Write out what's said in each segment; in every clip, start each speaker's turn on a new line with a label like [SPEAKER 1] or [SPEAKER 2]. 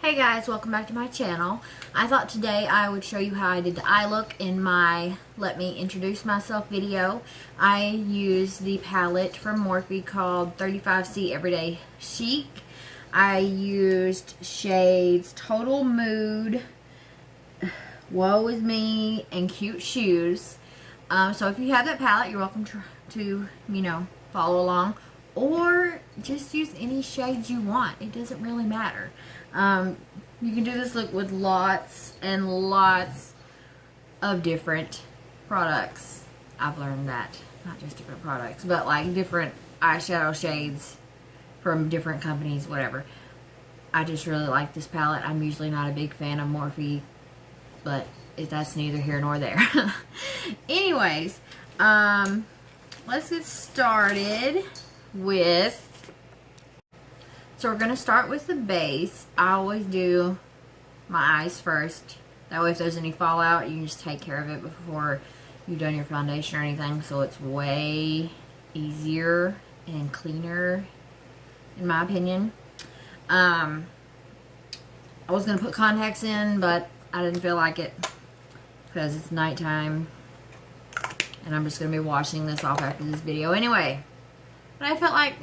[SPEAKER 1] Hey guys, welcome back to my channel. I thought today I would show you how I did the eye look in my Let Me Introduce Myself video. I used the palette from Morphe called 35C Everyday Chic. I used shades Total Mood, Woe Is Me, and Cute Shoes. So if you have that palette, you're welcome to follow along. Or just use any shades you want. It doesn't really matter. You can do this look with lots and lots of different products. I've learned that. Not just different products, but like different eyeshadow shades from different companies, whatever. I just really like this palette. I'm usually not a big fan of Morphe, but that's neither here nor there. Anyways, let's get started with, so we're going to start with the base. I always do my eyes first. That way if there's any fallout, you can just take care of it before you've done your foundation or anything. So it's way easier and cleaner, in my opinion. I was going to put contacts in, but I didn't feel like it because it's nighttime. And I'm just going to be washing this off after this video anyway. But I felt like,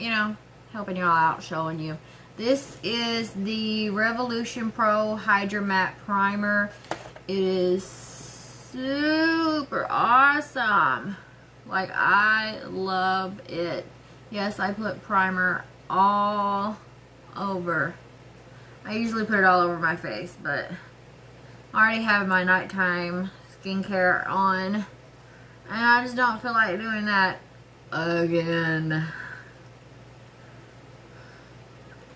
[SPEAKER 1] helping y'all out, showing you. This is the Revolution Pro Hydra Matte Primer. It is super awesome. Like, I love it. Yes, I put primer all over. I usually put it all over my face, but I already have my nighttime skincare on. And I just don't feel like doing that again.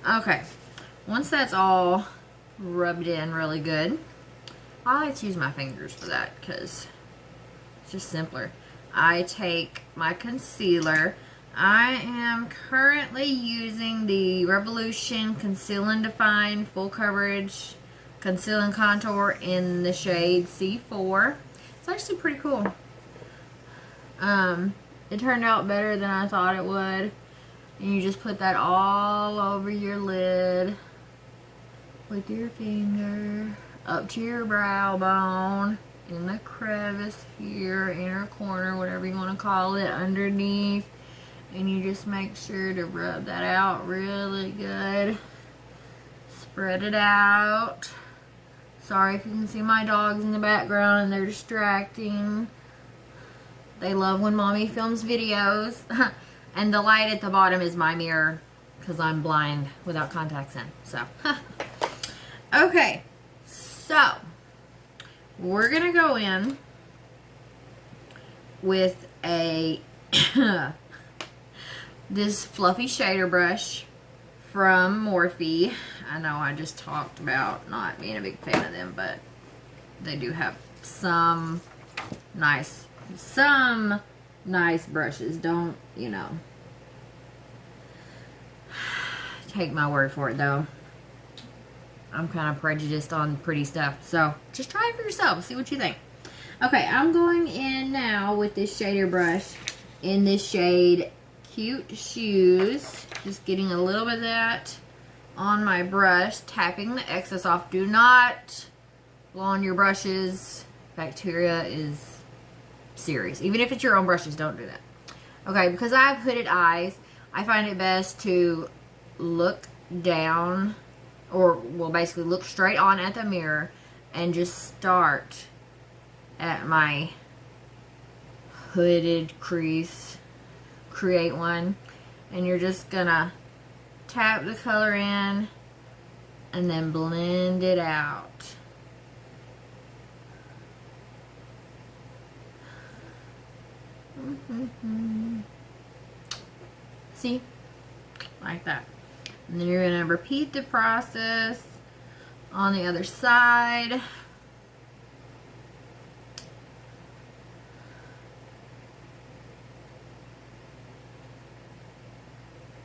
[SPEAKER 1] Okay, once that's all rubbed in really good, I like to use my fingers for that because it's just simpler. I take my concealer. I am currently using the Revolution Conceal and Define Full Coverage Conceal and Contour in the shade C4. It's actually pretty cool. It turned out better than I thought it would. And you just put that all over your lid with your finger up to your brow bone, in the crevice here, inner corner, whatever you want to call it, underneath. And you just make sure to rub that out really good. Spread it out. Sorry if you can see my dogs in the background and they're distracting. They love when mommy films videos. And the light at the bottom is my mirror because I'm blind without contacts in. So, okay. So, we're going to go in with a this fluffy shader brush from Morphe. I know I just talked about not being a big fan of them, but they do have some nice brushes. Don't, take my word for it though. I'm kind of prejudiced on pretty stuff, so just try it for yourself, see what you think. Okay, I'm going in now with this shader brush in this shade Cute Shoes. Just getting a little bit of that on my brush, tapping the excess off. Do not blow on your brushes. Bacteria is serious. Even if it's your own brushes, don't do that. Okay, because I have hooded eyes, I find it best to look down, or well, basically look straight on at the mirror and just start at my hooded crease, create one, and you're just gonna tap the color in and then blend it out. See? Like that. And then you're going to repeat the process on the other side.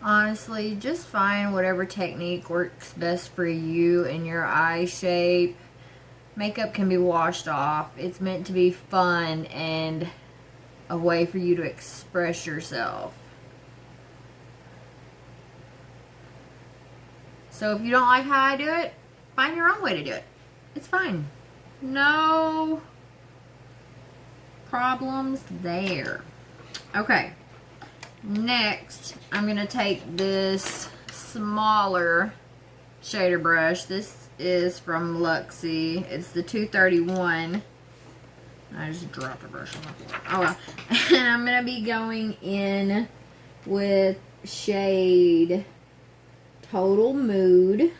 [SPEAKER 1] Honestly, just find whatever technique works best for you and your eye shape. Makeup can be washed off. It's meant to be fun and a way for you to express yourself. So if you don't like how I do it, find your own way to do it. It's fine. No problems there. Okay. Next, I'm going to take this smaller shader brush. This is from Luxie. It's the 231. I just dropped the brush on the floor. Oh well. And I'm going to be going in with shade Total Mood.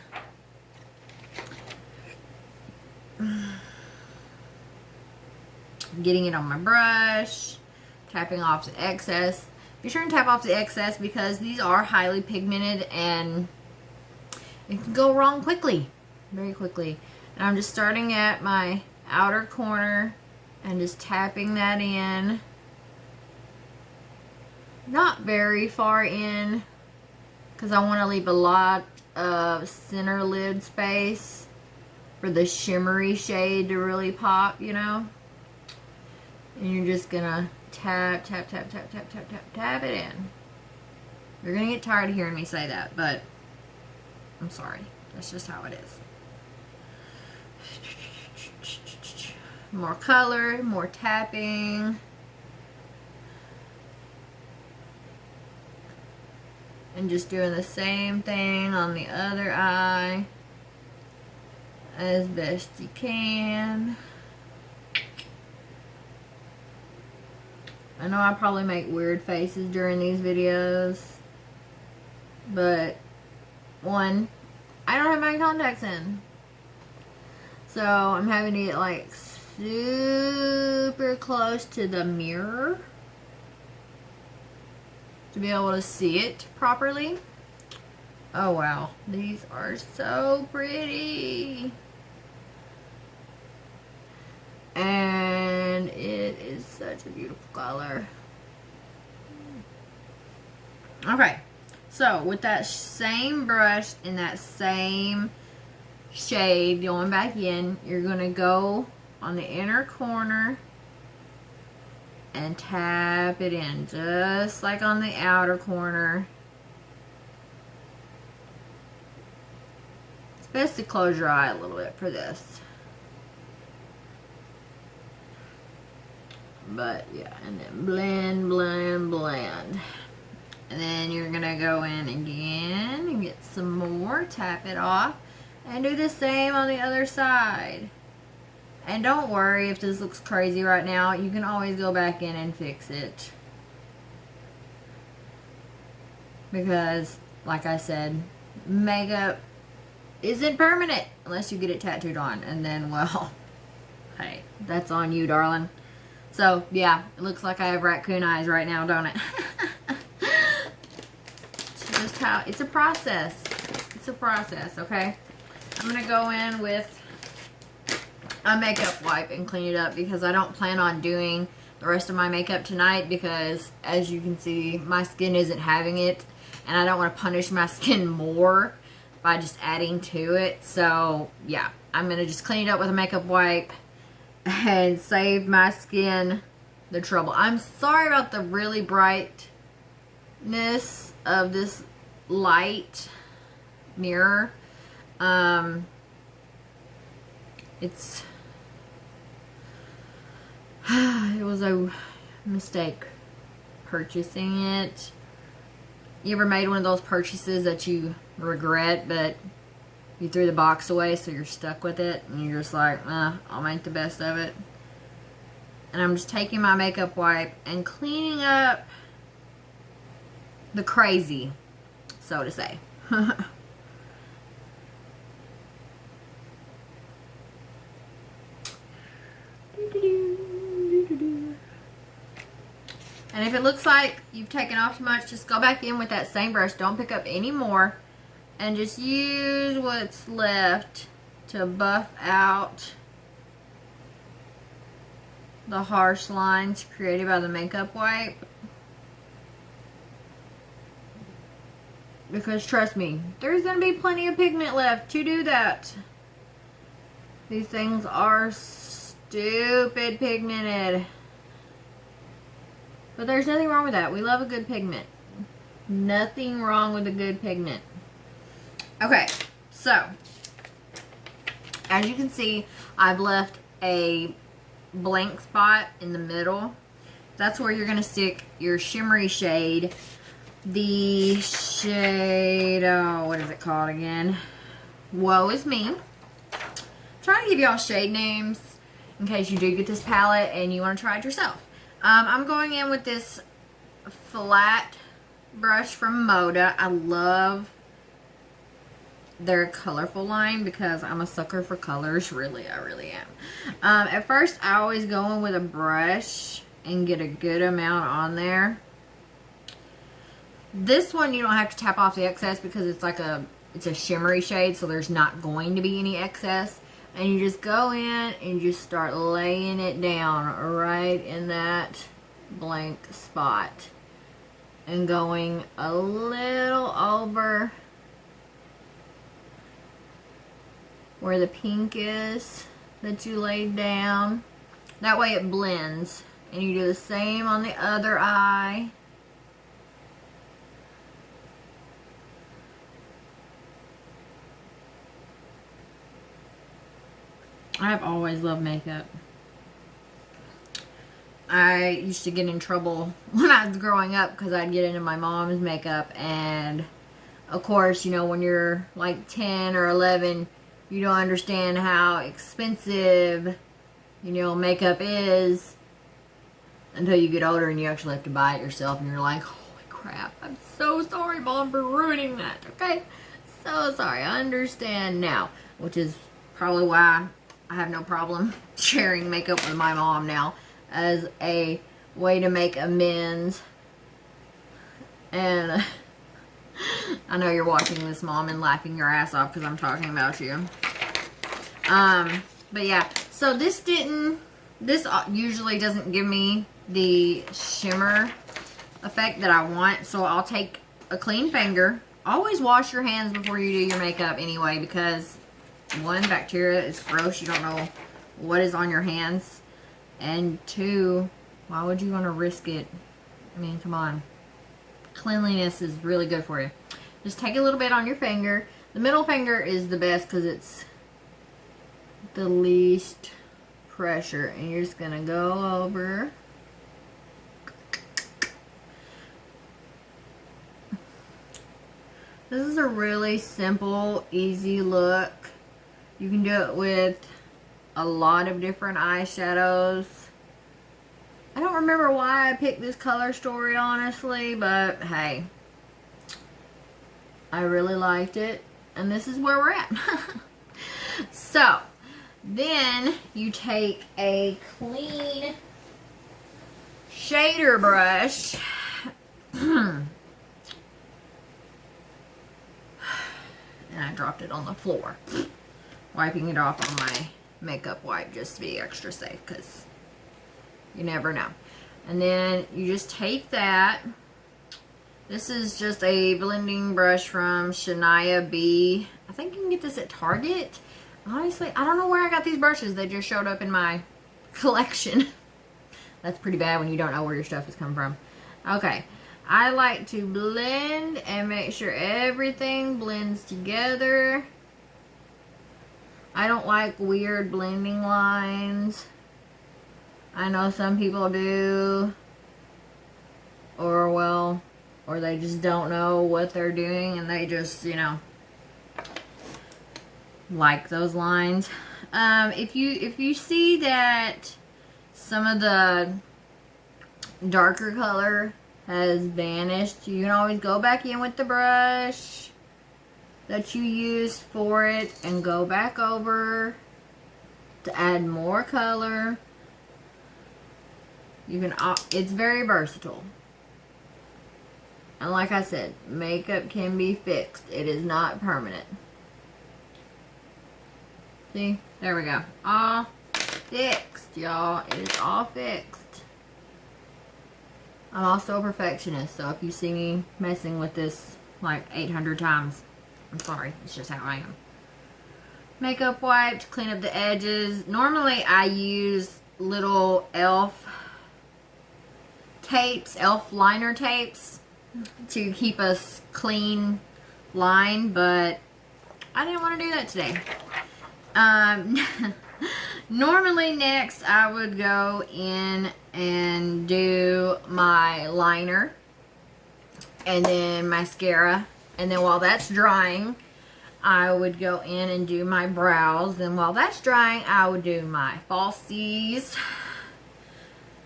[SPEAKER 1] Getting it on my brush, tapping off the excess. Be sure and tap off the excess because these are highly pigmented and it can go wrong quickly, very quickly. And I'm just starting at my outer corner and just tapping that in. Not very far in because I want to leave a lot of center lid space for the shimmery shade to really pop, you know. And you're just gonna tap, tap, tap, tap, tap, tap, tap, tap it in. You're gonna get tired of hearing me say that, but I'm sorry. That's just how it is. More color, more tapping. And just doing the same thing on the other eye as best you can. I know I probably make weird faces during these videos, but one, I don't have my contacts in. So I'm having to get like super close to the mirror to be able to see it properly. Oh wow, these are so pretty. And it is such a beautiful color. Okay, so with that same brush in that same shade going back in, you're going to go on the inner corner and tap it in just like on the outer corner. It's best to close your eye a little bit for this. But yeah, and then blend, blend, blend. And then you're going to go in again and get some more, tap it off, and do the same on the other side. And don't worry if this looks crazy right now, you can always go back in and fix it. Because, like I said, makeup isn't permanent unless you get it tattooed on. And then, well, hey, that's on you, darling. So, yeah, it looks like I have raccoon eyes right now, don't it? It's just how, it's a process. It's a process, okay? I'm going to go in with a makeup wipe and clean it up because I don't plan on doing the rest of my makeup tonight because, as you can see, my skin isn't having it. And I don't want to punish my skin more by just adding to it. So, yeah, I'm going to just clean it up with a makeup wipe and save my skin the trouble. I'm sorry about the really brightness of this light mirror. It was a mistake purchasing it. You ever made one of those purchases that you regret, but you threw the box away, so you're stuck with it, and you're just like, I'll make the best of it. And I'm just taking my makeup wipe and cleaning up the crazy, so to say. And if it looks like you've taken off too much, just go back in with that same brush. Don't pick up any more. And just use what's left to buff out the harsh lines created by the makeup wipe. Because trust me, there's going to be plenty of pigment left to do that. These things are stupid pigmented. But there's nothing wrong with that. We love a good pigment. Nothing wrong with a good pigment. Okay, so As you can see, I've left a blank spot in the middle. That's where you're going to stick your shimmery shade. The shade, oh, what is it called again? Woe Is Me. I'm trying to give y'all shade names in case you do get this palette and you want to try it yourself. I'm going in with this flat brush from Moda. I love their colorful line because I'm a sucker for colors. Really, I really am. At first, I always go in with a brush and get a good amount on there. This one, you don't have to tap off the excess because it's like it's a shimmery shade, so there's not going to be any excess. And you just go in and just start laying it down right in that blank spot. And going a little over where the pink is that you laid down. That way it blends. And you do the same on the other eye. I've always loved makeup. I used to get in trouble when I was growing up because I'd get into my mom's makeup, and of course, you know, when you're like 10 or 11, you don't understand how expensive, you know, makeup is until you get older and you actually have to buy it yourself, and you're like, holy crap, I'm so sorry, Mom, for ruining that, okay? So sorry. I understand now, which is probably why I have no problem sharing makeup with my mom now as a way to make amends. And I know you're watching this, Mom, and laughing your ass off because I'm talking about you. But yeah, so this usually doesn't give me the shimmer effect that I want, so I'll take a clean finger. Always wash your hands before you do your makeup anyway, because one, bacteria is gross. You don't know what is on your hands. And two, why would you want to risk it? I mean, come on. Cleanliness is really good for you. Just take a little bit on your finger. The middle finger is the best because it's the least pressure. And you're just going to go over. This is a really simple, easy look. You can do it with a lot of different eyeshadows. I don't remember why I picked this color story, honestly, but hey, I really liked it, and this is where we're at. So, then you take a clean shader brush. And I dropped it on the floor. Wiping it off on my makeup wipe just to be extra safe, because you never know. And then you just take that. This is just a blending brush from Shania B. I think you can get this at Target. Honestly, I don't know where I got these brushes. They just showed up in my collection. That's pretty bad when you don't know where your stuff is coming from. Okay. I like to blend and make sure everything blends together. I don't like weird blending lines. I know some people do. Or they just don't know what they're doing and they just, you know, like those lines. If you see that some of the darker color has vanished, you can always go back in with the brush that you used for it and go back over to add more color. You can, it's very versatile. And like I said, makeup can be fixed. It is not permanent. See? There we go. All fixed, y'all. It is all fixed. I'm also a perfectionist, so if you see me messing with this like 800 times, I'm sorry. It's just how I am. Makeup wipe to clean up the edges. Normally I use little e.l.f. tapes, e.l.f. liner tapes to keep a clean line, but I didn't want to do that today. Normally next I would go in and do my liner and then mascara, and then while that's drying I would go in and do my brows. Then while that's drying I would do my falsies,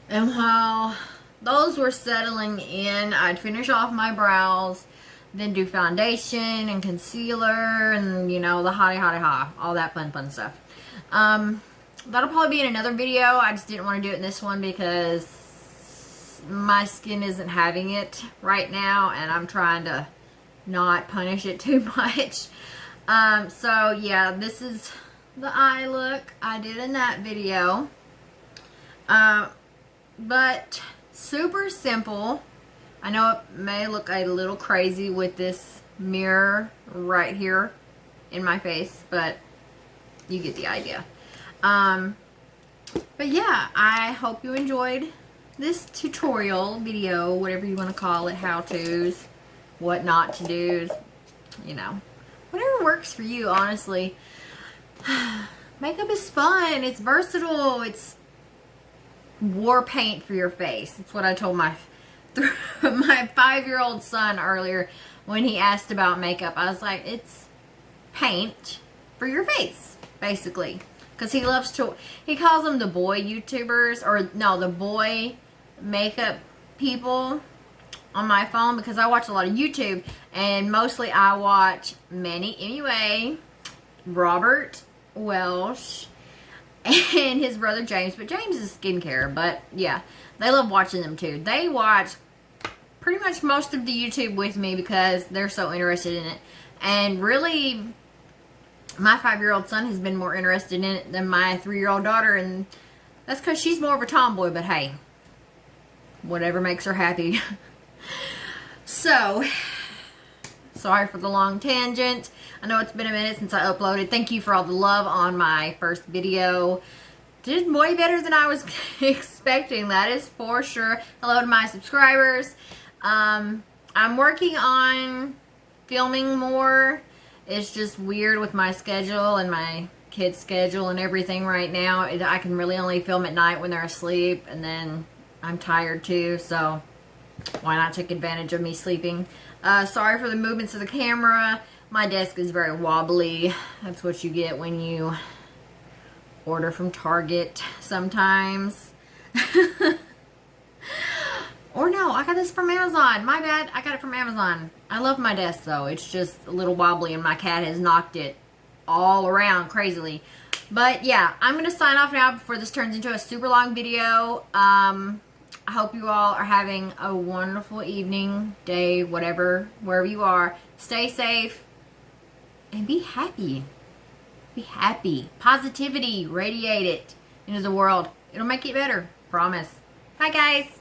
[SPEAKER 1] and while those were settling in I'd finish off my brows, then do foundation and concealer and, you know, the hottie, all that fun stuff. That'll probably be in another video. I just didn't want to do it in this one because my skin isn't having it right now and I'm trying to not punish it too much. So yeah, this is the eye look I did in that video. But super simple. I know it may look a little crazy with this mirror right here in my face, but you get the idea. But yeah, I hope you enjoyed this tutorial video, whatever you want to call it, how-tos, what not to do, you know, whatever works for you, honestly. Makeup is fun, it's versatile, it's war paint for your face. That's what I told my 5-year-old son earlier when he asked about makeup. I was like, it's paint for your face, basically. Because he loves to, he calls them the boy YouTubers, or no, the boy makeup people on my phone, because I watch a lot of YouTube, and mostly I watch Manny anyway, Robert Welsh, and his brother James. But James is skincare, but yeah, they love watching them too. They watch pretty much most of the YouTube with me because they're so interested in it. And really, my 5-year-old son has been more interested in it than my 3-year-old daughter, and that's because she's more of a tomboy, but hey, whatever makes her happy. So, sorry for the long tangent. I know it's been a minute since I uploaded. Thank you for all the love on my first video. Did way better than I was expecting, that is for sure. Hello to my subscribers. I'm working on filming more. It's just weird with my schedule and my kids' schedule and everything right now. I can really only film at night when they're asleep, and then I'm tired too, so why not take advantage of me sleeping? Sorry for the movements of the camera. My desk is very wobbly. That's what you get when you order from Target sometimes. Or no, I got this from Amazon. My bad, I got it from Amazon. I love my desk though. It's just a little wobbly and my cat has knocked it all around crazily. But yeah, I'm going to sign off now before this turns into a super long video. I hope you all are having a wonderful evening, day, whatever, wherever you are. Stay safe and be happy. Be happy. Positivity, radiate it into the world. It'll make it better. Promise. Bye guys.